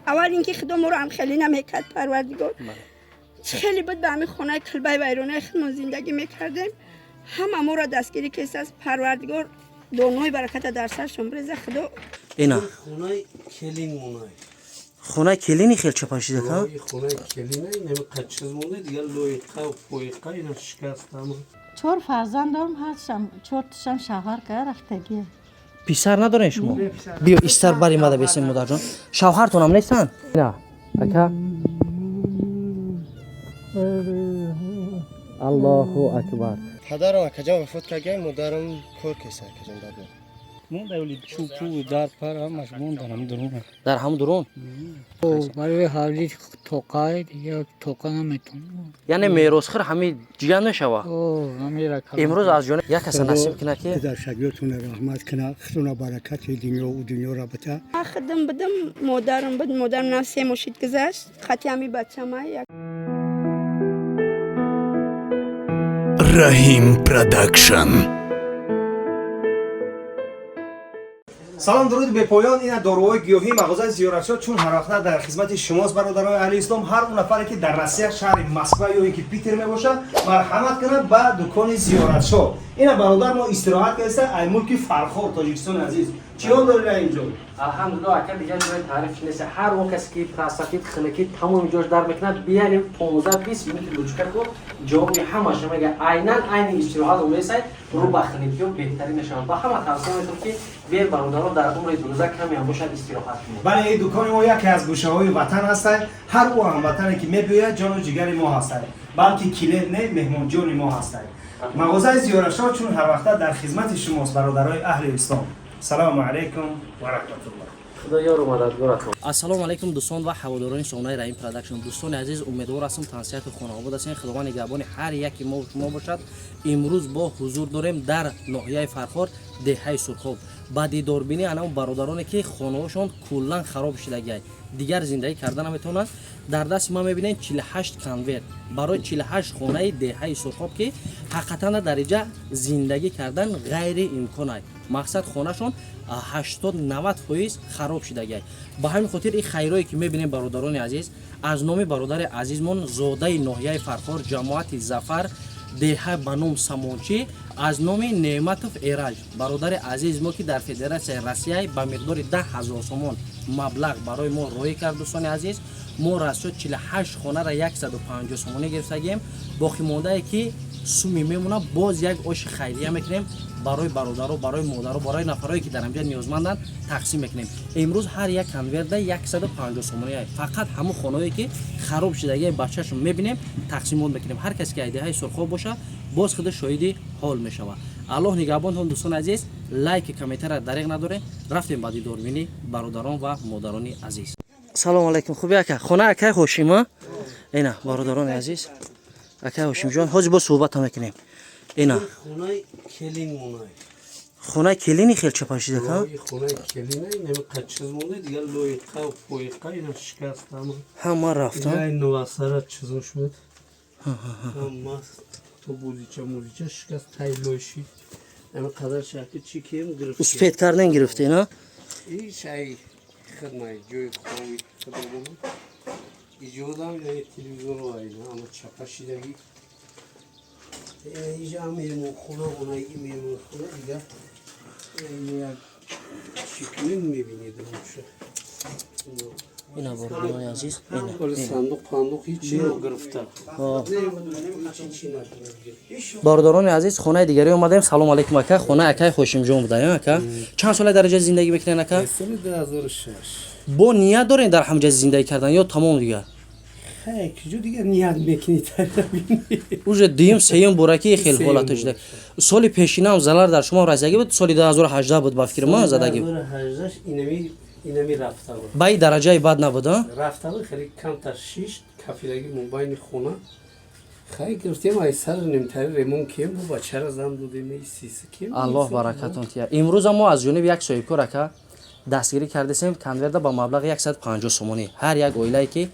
اول اینکه خدا ما رو هم خیلی نمیکرد پروردگار، خیلی بود به همین خانه کلبه ویرانه خودمون زندگی میکردیم. همه ما را دستگیری کیس از پروردگار دانای برکت در سرشون بریزه خدا. اینا خونه کلین مونای خونه کلینی خیلی چپاشیده که خونه کلینه نمیقدر چیز مونده دیگه لویقه و پویقه اینا شکست همه 4 فرزندم هستم، 4 تاشم شوهر کرد رفتگی. پسر ندارین شما؟ بیا استر بری ماده بیسیم مادر جان. شوهرتون هم نیستن؟ نه اکا الله اکبر. پدرم کجا وفات کرد مادرم کار کسا کجا داد مون دولی چوبو در پر همش موندنم درونه در همون درون برای حالی توقعی دیگه توقع نمیتونم یعنی میراثخور همین جیان نشوه. نمیره امروز از جان یک کس نصیب کنه که در شگیرتون رحمت کنه خدای برکت دنیا و دنیا را بده. خدم بدم مادرم بود، مادرم نفسه مشید گذشت خطی همی بچم یک رحیم پروداکشن. سلام درود به پایان. این داروهای گیاهی مغازه زیارتشاه چون هر وقت در خدمت شماست برادران اهل اسلام. هر اون نفری که در روسیه شهر مسکو یا اینکه پیتر میباشه مرحمت کنه به دکان زیارتشاه. این برادر ما استراحت کرده ای ملک فرخار تاجیکستان عزیز. چی حال داری اینجا؟ الحمدلله اکر دیگه جای تعریف نیست. هر اون کسی که پرسکیت خنکیت تمام جوش در میکنه بیاریم 15 20 متر لوچکه کو جواب همش میگه عیناً عین استراحت و میسه رو بخنیتی و بهترین نشان با همه توصیه میکنم که بیر برادران در عمر 12 کمی هم باشد استراحت کنید. بله این دکان ما یکی از گوشه‌های وطن هست. هر اون هموطنی که میبیاید جان و جگر ما هست. بلکه کلید نه مهمان جان ما هست. مغازه زیارتشاه چون هر وقت در خدمت شماست برادرای اهل اسلام. سلام علیکم و رحمت الله. خدا یار و مددگارتون. السلام علیکم دوستان و هواداران سامانه رحیم پروداکشن. دوستان عزیز امیدوار هستم تنسیت خانواده هستین. خداوند نگهبان هر یکی ما و شما باشد. امروز با حضور داریم در ناحیه فرخار دهه سرخاب. با دیداربینی اون برادرانی که خانه‌هاشون کلا خراب شده دیگر زندگی کردن نمیتونن. در دست ما میبینید 48 کنورت برای 48 خانه دهه سرخاب که حقیقتا در اینجا زندگی کردن غیر امکانه. مقصد خانه‌شون 80-90% خراب شده. با همین خاطر این خیرایی که میبینیم برادران عزیز از نام برادر عزیزمون زاده ناحیه فرخار جماعت ظفر دهه بنوم سمونچی از نام نعمتوف ایرج برادر عزیز ما که در فدراسیون روسیه با مقدار 10,000 سومون مبلغ برای ما روی کرد. دوستان عزیز ما راست 48 خانه را 150 سومونی گرفتیم. باقی مونده که سومی میمونه باز یک آش خیریه میکنیم برای برادرها برای مادرها برای نفرایی که در اینجا نیازمندن تقسیم میکنیم. امروز هر یک کنورت 150 سومونی فقط همون خانه‌ای که خراب شده بچه‌شون میبینیم تقسیم میکنیم. هر کسی که ایده سرخاب باشه باز خود شاهدی حال میشوه. الله نگهبانتون دوستان عزیز. لایک کامنت را دریغ نداره. رفتیم بعدی دوربینی برادران و مادران عزیز. سلام علیکم. خوبی اکا خونه اکا خوشیما اینا برادران عزیز اکا خوشیم جان حاج با صحبت میکنیم. اینا خونه کلین مونای خونه کلینی خیلی چپاشیده که خونه کلینه نمیقدر چیز مونده دیگه لویقه و پویقه اینا شکست همه رفتن این نواسره چیزا شد همه تو بوزیچه شکست تایلوشی اینقدر شکل چی کیم گرفت اسپید کردن گرفته نه این شای خدمای جوی خوی خدمون ایجادم یه تلویزیون و اینا اما چپاشیدگی اینجا میرمون خونه اونایی میرمون خونه دیگه این یک شکلین میبینید روشه اینا برادران عزیز کل صندوق پاندوق هیچی رو گرفته برادران عزیز خونه دیگری اومدیم. سلام علیکم اکا خونه اکا خوشیم جون بودن اکا چند سال در اینجا زندگی میکنین اکا؟ سال 2006 با نیت دارین در همجا زندگی کردن یا تمام دیگه؟ خیلی کجا دیگه نیت میکنید اوج دیم سیم برکی خیلی حالتش ده. سال پیشین هم زلال در شما رسیدگی بود. سال 2018 بود با فکر ما زدگی. 2018 اینمی رفته بود. با این درجه بد نبود ها؟ رفته بود خیلی کم تا 6 کافیلگی موبایل خونه. خیلی گرفتیم ای سر نمیتاری ریمون کیم بود بچه را زن بودیم سیس کیم. الله برکتون تیا. امروز ما از جانب یک صاحبکار که دستگیری کردیم کنورت با مبلغ 150 سومونی هر یک اویلایی که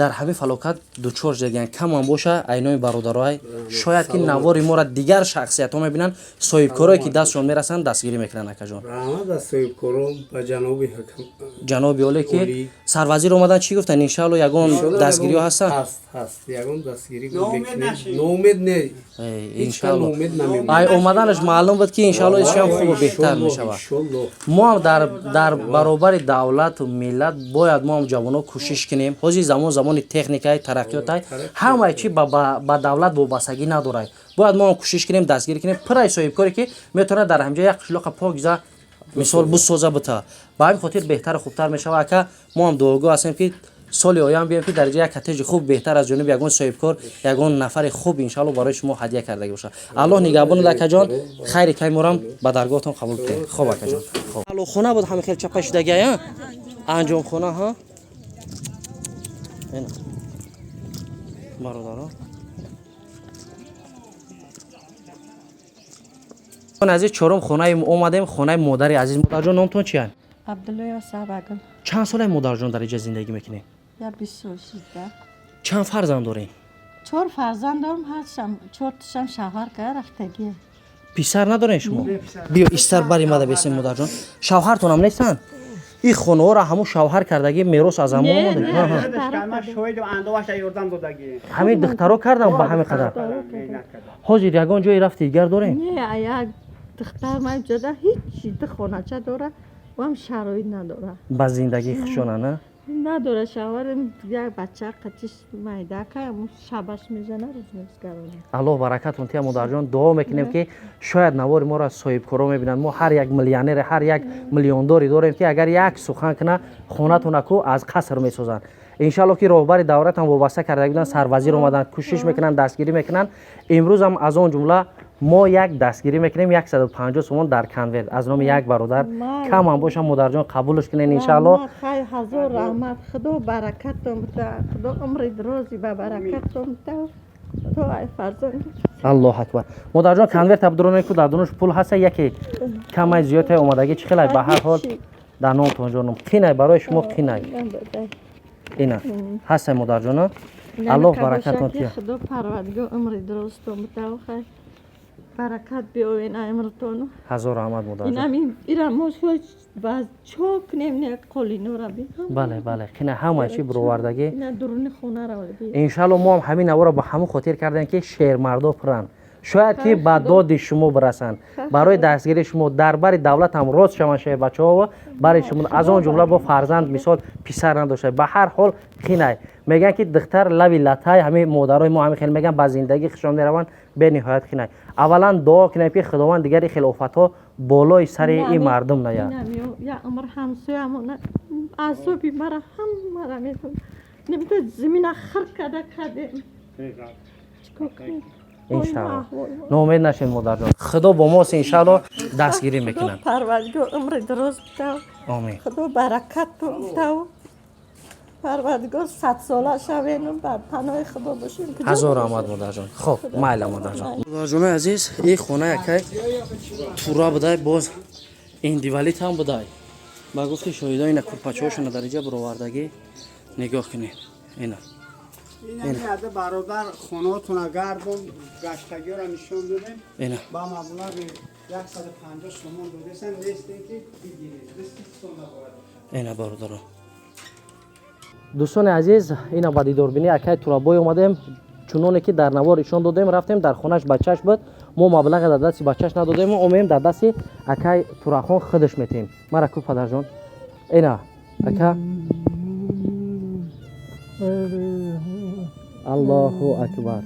дар ҳамин фалокат дучор шудагиянд. Камам боша айноми бародарой шояд ки навори моро дигар шахсиятҳо мебинанд, соҳибкорое ки дастшон мерасанд дастгирӣ мекунанд акаҷон. раҳмат аз соҳибкорон ба ҷаноби ҳакам ҷаноби оле ки сарвазир омадан чӣ гуфтанд? Иншаалло ягон дастгириҳо ҳастанд? ҳаст ягон дастгирӣ ноумед не иншаалло ноумед намемонад. ай омаданаш маълум буд ки иншаалло ишам хубу беҳтар мешавад. иншоллоҳ мо ҳам дар баробари давлату миллат бояд мо ҳам ҷавоно кӯшиш кунем. ҳозир замони техникаи тараққиётай ҳамаи чӣ ба давлат вобастагӣ надорад. бояд мо ҳам кӯшиш кунем дастгирӣ кунем пирай соҳибкоре ки метавонад дар ҳамҷо як қишлоқа покиза мисол бисоза бута. ба ҳамин хотир беҳтару хубтар мешавад. Ака мо ҳам дуогӯ ҳастем ки соли оям бием ки дар як коттеҷи хуб беҳтар аз ҷониби ягон соҳибкор ягон нафари хуб иншаалло барои шумо ҳадия кардагӣ бошад. аллоҳ нигаҳбонад акаҷон. хайри кай морам ба даргоҳтон қабул кунед. хуб акаҷон. аллохона буд ҳамин хел чапа шудагия анҷомхона ҳа ин бародаро азиз чорум хонаи омадем. хонаи модари азиз. модарҷон номтон чия? عبدالله سبگل чанд солаи модарҷон дар инҷа зиндагӣ мекунед? یا 26 чанд фарзанд доред? 4 فرزند دارم هستم 4 تاشم شوهر کرد رفتگی писар надоред шумо? биё истар бари мада бесем модарҷон. шавҳартонам нестанд? ин хонаҳоро ҳамун шавҳар кардаги мерос аз аммо омоде? ҳамин духтаро кардам ба ҳамин қадар. ҳозир ягон ҷое рафти дигар дорем? نه یک دختر موجوده هیچی تو خانه‌چه داره و هم شرایط نداره ба зиндагӣ хушона на? نداره شوهرم یک بچه قچش میده که شبش میزنه روز میزگرونه аллоҳ баракатон тия модарҷон. дуо мекунем ки шояд навори моро соҳибкоро мебинанд. мо ҳар як миллионер ҳар як миллиондори дорем ки агар як сухан куна хонатонаку аз қаср месозанд. иншаалло ки роҳбари давлатам вобаста карда буданд, сарвазир омаданд, кӯшиш мекунанд, дастгирӣ мекунанд. имрӯз ҳам аз он ҷумла мо як дастгирӣ мекунем 150 сомон дар конверт аз номи як бародар. кам ҳам боша модарҷон қабулш кунед иншаалло. خیلی هزار رحمت خدا برکتم بده خدا عمر درازی به برکتم بده تو ای فرزند аллоҳ акбар. модарҷон конверт абдуроне ку дар дунуш пул ҳаста яке камай зиёдтаи омадагӣ чӣ хелай ба ҳар ҳол дар номтон ҷонум қинай барои шумо қинай ина ҳастай модарҷона. аллоҳ баракатон тия. خدا پروردگار عمر درازتون بده و خیلی برکت بیاین عمرتون ҳазор раҳмат модарҷон. این همین ایران موشوی باز چوک نمی‌نه قلینو را بی бале бале қинай ҳамаи чӣ буровардагӣ. نه درون خونه را بی иншаалло мо ҳам ҳамин наворро ба ҳамун хотир кардем ки шермардо пуранд. шояд ки ба доди шумо бирасанд. барои дастгирии шумо дар бари давлат ҳам рост шаванд шояд бачаҳо бари шумо аз он ҷумла бо фарзанд мисол писар надошта. ба ҳар ҳол қинай мегӯянд ки духтар лави латай ҳамин модарои мо ҳамин хел мегӯянд ба зиндагӣ хушон мераванд бениҳоят қинай. аввалан дуо кунем ки худованд дигар хилофатҳо болои сари ин мардум наят. یا عمر همسایه‌مون اعصابی مرا همه را می‌کنه نمی‌تونه زمین خر کرده چیکار کنیم иншаалло ноумед нашед модарҷон. худо бо мост иншаалло дастгирӣ мекунад. پروردگار عمر دراز بده آمین. خدا برکت بده پروردگار 100 ساله شوین و بر پناه خدا باشیم ҳазор раҳмат модарҷон. хуб майла модарҷон. модарҷонои азиз ин хона якай тура будай боз индивалит ҳам будай. ба гуфти шоҳидои ина курпачаҳошона дар инҷа буровардагӣ нигоҳ кунед. ина این برادر خوناتون گردون گشتگی را نشون دادیم ина با مبلغ 150 سومون دادیسن نیستین که بگیرید دستی سومه باید ина бародаро. дӯстони азиз ина ба дидорбинии акай турабой омадем. чуноне ки дар навор ишон додем рафтем дар хонааш бачааш буд. мо маблағе дар дасти бачааш надодему омем дар дасти акай турахон худаш метем. мара ку падарҷон ина ака аллоҳу акбар.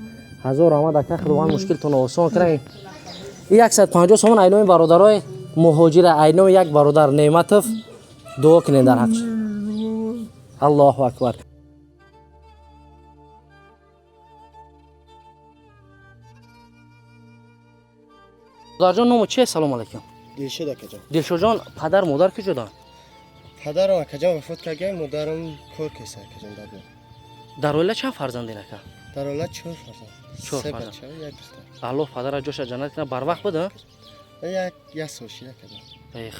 ҳазор раҳмат ака худованд мушкилтон осон кунад. 150 сомон айноми бародарои муҳоҷира айноми як бародар неъматов дуо кунед дар ҳақш. аллоҳу акбар. модарҷон номо чиест? салому алайкум. دلشد اکجان дилшодҷон падар модар куҷода? پدرم اکجان وفات کرد مادرم کار کسا اکجان دادم дар оила чанд фарзандед ака? در اولاد 4 فرزند چهار 3 فرزند. بچه و یک دختر аллоҳ падара ҷоша ҷаннат кунад. барвақт буда یک سالشی اکجان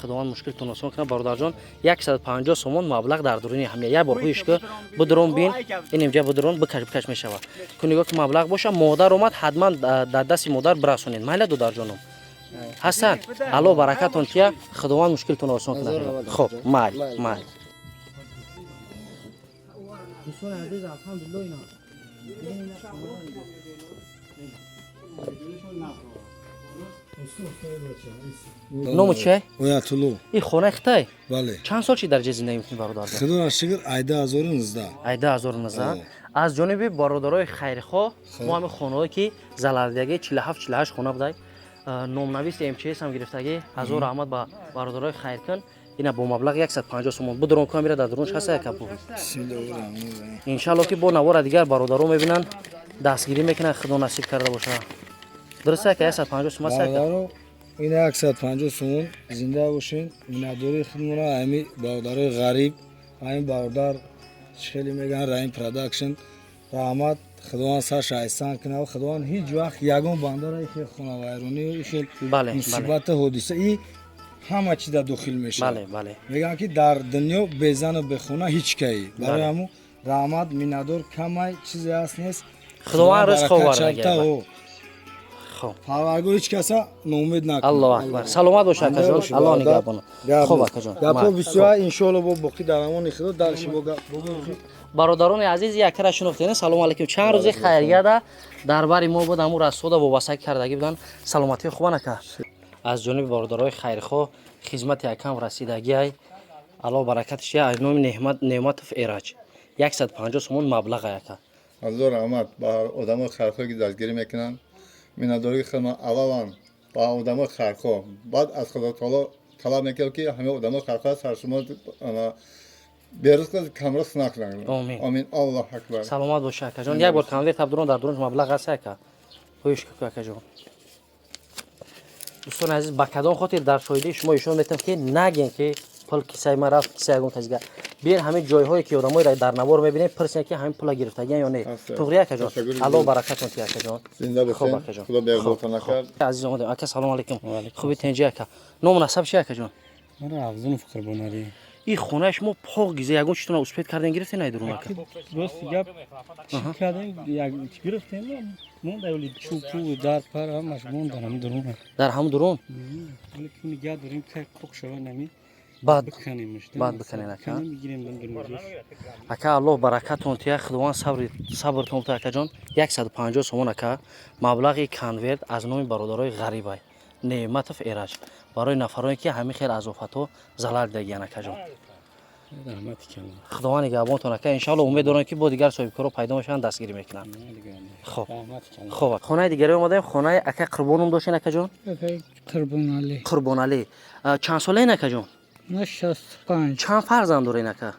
خداوند مشکلتون آسان کنه برادر جان. 150 سومون مبلغ در درونی همه یک بار رویش که بدرون بین این اینجا بدرون بکش میشوه که نگاه که مبلغ باشه مادر اومد حتما در دست مادر برسونین مایل دادر جانم حسن الله برکتون که خداوند مشکلتون آسان کنه. خب مای دوستان عزیز الحمدلله اینا نام چیه؟ اویاتولو. این خونه خطای؟ بله. چند سال چی در جه زندگی میکنی برادر؟ خدا شکر ایده 2019. ایده 2019. از جانب برادرای خیرخواه ما همه خونه‌ای که زلالدگی 47 48 خونه بودای نام‌نویس MCS هم گرفتگی حضور رحمت با برادرای خیرکن اینا با مبلغ 150 سومون بدرون کامیرا در درونش هست کپو ان شاء الله که با نوار دیگر برادرو میبینن دستگیری میکنن خدا نصیب کرده باشه. درسته که 150 سوم است برادرو اینا 150 سومون زنده باشین میندوری خدمونا همین برادرای غریب همین برادر خیلی میگن راین پروداکشن رحمت خداوند سرش احسان کنه و خداوند هیچ وقت یگان بنده را که خونه ویرانی و خیلی مصیبت حادثه ای همه چی در داخل میشه. بله میگن که در دنیا بزن و بخونه هیچ کی برای همون رحمت میندور کمی چیزی هست نیست خداوند رزق آورده. خب پروردگار هیچ کسا ناامید نکنه. الله اکبر. سلامت باشه کجا الله نگهبان. خب کجا گپو بسیار ان شاء الله با باقی در امان خدا درش بگو. برادران عزیز یک را شنفتین سلام علیکم. چند روز خیریه ده دربار ما بود امور رسول وابسته کردگی بودن سلامتی خوب نکرد. از جانب برادرای خیرخواه خدمت یکم رسیدگی ای الله برکتش از نام نعمت ایراج 150 سومون مبلغ یکا حضور رحمت با آدم خیرخواه که دستگیری میکنن مینداری خدمت اولا با آدم خیرخواه بعد از خدا تعالی طلب میکنه که همه آدم خیرخواه سر شما برزق کامرس نکنن. آمین. الله اکبر. سلامت باشه کجان. یک بار کامل تبدون در درونش مبلغ هست که خویش که کجان. دوستان عزیز با کدام خاطر در شایده شما ایشون میتونم که نگین که پول کیسه ما رفت کیسه اگون تزگاه بیاین همه جایهایی که آدمای را در نوار میبینید پرسین که همین پولا گرفتگی یا نه توغریه کجان. الله برکتون تیا کجان. زنده باشین. خدا بهبودتون نکرد. عزیز اومدم. اکا سلام علیکم. خوبی تنجی که نام نسب چیه کجان؟ من افزون فقر بوناری. این خونه شما پاک گیزه یگون چطور اسپید کردین گرفتین نه درون که درست گپ چی کردین یک گرفتین مون دولی چوبو در پر همش موندن درون در هم درون ولی که نگاه داریم که پاک شوه نمی بعد بکنیمش بکنین اکا میگیریم درون اکا الله برکتون تیا خداوند صبرتون تا اکا جان 150 سومون اکا مبلغ کانورت از نام برادرای غریبای نعمت ایراج برای نفرانی که همین خیر از آفت و زلال دیگه نکجان. خداوند نگهبانتون کنه. ان شاء الله امید دارم که با دیگر صاحب کارو پیدا میشن دستگیری میکنن. خب خونه دیگه اومدیم خونه اکا قربانم داشتین اکا جان؟ قربان علی. چند ساله این اکا جان؟ من 65. چند فرزند دارین اکا؟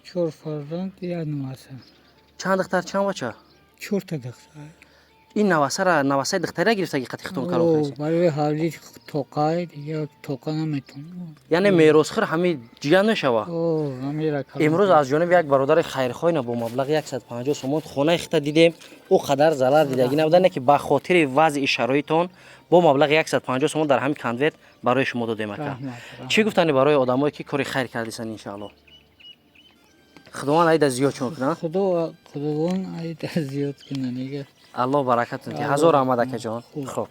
4 فرزند یا نواسه. چند دختر چند بچه؟ 4 تا دختر. این نواسه دختره گرفتگی قطعی ختم کردن. برای حالی توقعی دیگه توقع نمیتونم. یعنی میراث خیر همه جیان نشوا. امروز از جانب یک برادر خیرخواه با مبلغ 150 سومون خونه خطا دیدیم او قدر ضرر دیدگی نبودن که به خاطر وضع شرایطون با مبلغ 150 سومون در همین کانورت برای شما دادیم اکا. چی گفتنی برای آدمایی که کاری خیر کردیسن ان شاء الله؟ خداوند عید زیاد چون کنه. خداوند عید زیاد کنه دیگه. الله برکتون که هزار رحمت اکا جان. خب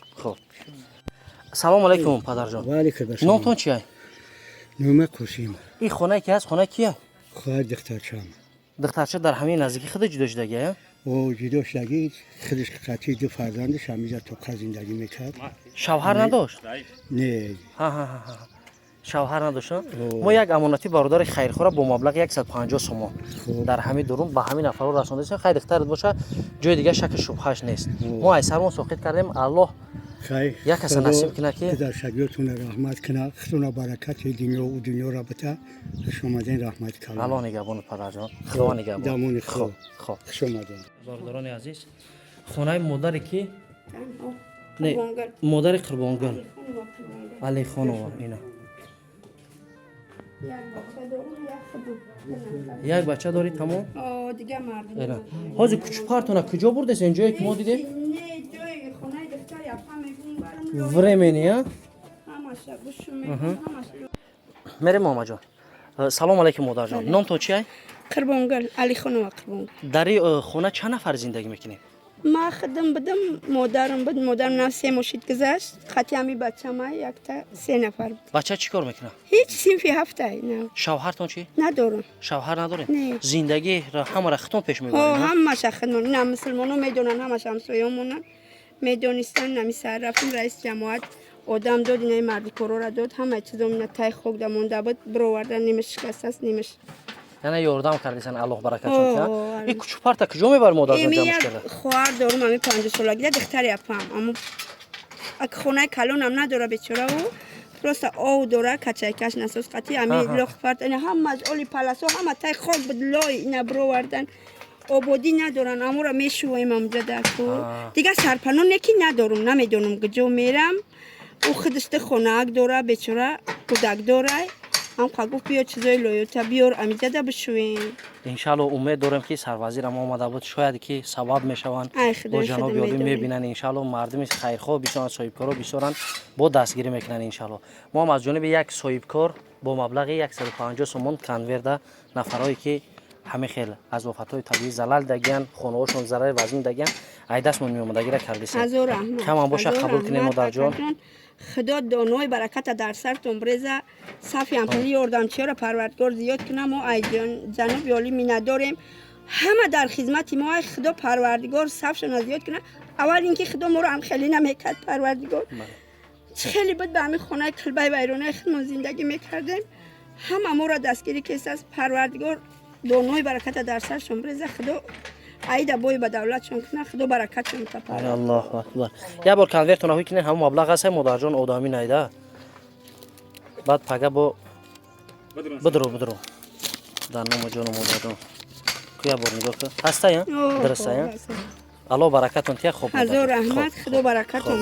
سلام علیکم پدر جان. و علیکم السلام. نامتون چیه؟ نام قاسم. این خونه کی هست؟ خونه کیه؟ خواهر دخترچم. دخترچه در همین نزدیکی خود جدا شدگی؟ او جدا شدگی خودش قطعی 2 فرزندش همیشه تو زندگی میکرد. شوهر نداشت؟ نه. ها شوهر نداشت. ما یک امانتی برادر خیرخواه با مبلغ 150 سوم در همین درون با همین نفر رسونده خیر دخترت باشه جای دیگه شک شبهش نیست. ما ای سرمون ساخت کردیم الله خیر یک کس نصیب کنه که در شگیرتون رحمت کنه خدا برکت دنیا و دنیا را بده شما دین رحمت کنه. الله نگهبان پدر جان. خدا نگهبان. دامون خب شما دین. برادران عزیز خونه مادر کی؟ نه مادر قربانگل علی خانم اینا یک بچه داری تمام؟ دیگه مردم. حاضر کوچ پارتونا کجا بردیس اینجایی که ما دیدیم؟ نه جای خونه دختر یا همه ورمنیا؟ همشه گوشو میکنم همشه мерем мома ҷон. Салом алайкум модарҷон. Номтон чи ай? قربانگل علی خانم قربانگل. Дар хона чанд нафар зиндагӣ мекунед? ما خدم بدم مادرم بود مادرم نه 3 ماه گذشت خاطی همی بچه‌م یک تا 3 نفر بود. Бача чӣ кор мекунад? هیچ صنفی هفته نه Шавҳартон чи? ندارم. Шавҳар надоред? Не. Зиндагиро ҳамаро хитон пеш мебаред? همش خدمت نه مسلمانو میدونن همش همسایه‌مونن میدونستن نمیسر رفتیم رئیس جماعت آدم داد اینای مردی کارا را داد همه چیزا من تای خوک دمونده بود برآوردن نیمش شکسته است نیمش یعنی یاردам кардисан аллоҳ баракатон кунад. ин кучупарта куҷо мебар модарҷон این ҷамъш یک карда? خواهر دارم همین 5 سالگی دختری اپم اما اگه خونه کلون هم نداره بیچاره او پروستا او داره کچایکش نسوس قطعی همین لخ فرد این هم از اولی پلاسو همه تای خوک بود لای اینا برآوردن آبادی ندارن اما را میشویم همجا در کور دیگه سرپناه نکی ندارم نمیدونم کجا میرم او خودش خونه‌اک داره بیچاره کودک داره هم گفت بیا چیزای لایوتا بیار همینجا ده بشویم иншалло умед дорем ки сарвазирам омада буд шояд ки сабаб мешаванд бо ҷаноби олӣ мебинанд иншалло мардуми хайрхоҳ бисёранд соҳибкоро бисёранд бо дастгирӣ мекунанд иншалло мо ҳам аз ҷониби як соҳибкор бо маблағи 150 сомон конверта нафарое ки ҳамин хел аз офатҳои табиӣ залал дагиянд хонаҳошон зарари вазин дагиянд ай дастмон меомадагира кардисем камам боша қабул кунед модарҷон خدا دانای برکت در سرتون بریزه صفی امپلی یاردمچی را پروردگار زیاد کنه ما ای جناب عالی می نداریم همه در خدمت ما ای خدا پروردگار صفشون زیاد کنه اول اینکه خدا ما رو هم خیلی نمیکرد پروردگار خیلی بود به همین خونه کلبه ویرانه خودمون زندگی میکردیم همه ما را دستگیری کسی از پروردگار دانای برکت در سرشون بریزه خدا айда бой ба давлатшон кунад худо баракатшон тапарад аллоҳу акбар як бор конвертона ҳуй кинед ҳамон маблағ аст модарҷон одамӣ найда баъд пага бо бидро дар номи ҷону модарҷон ку як бор нигоҳ кун ҳастая дурастая аллоҳ баракатон тия хоб ҳазор раҳмат худо баракатон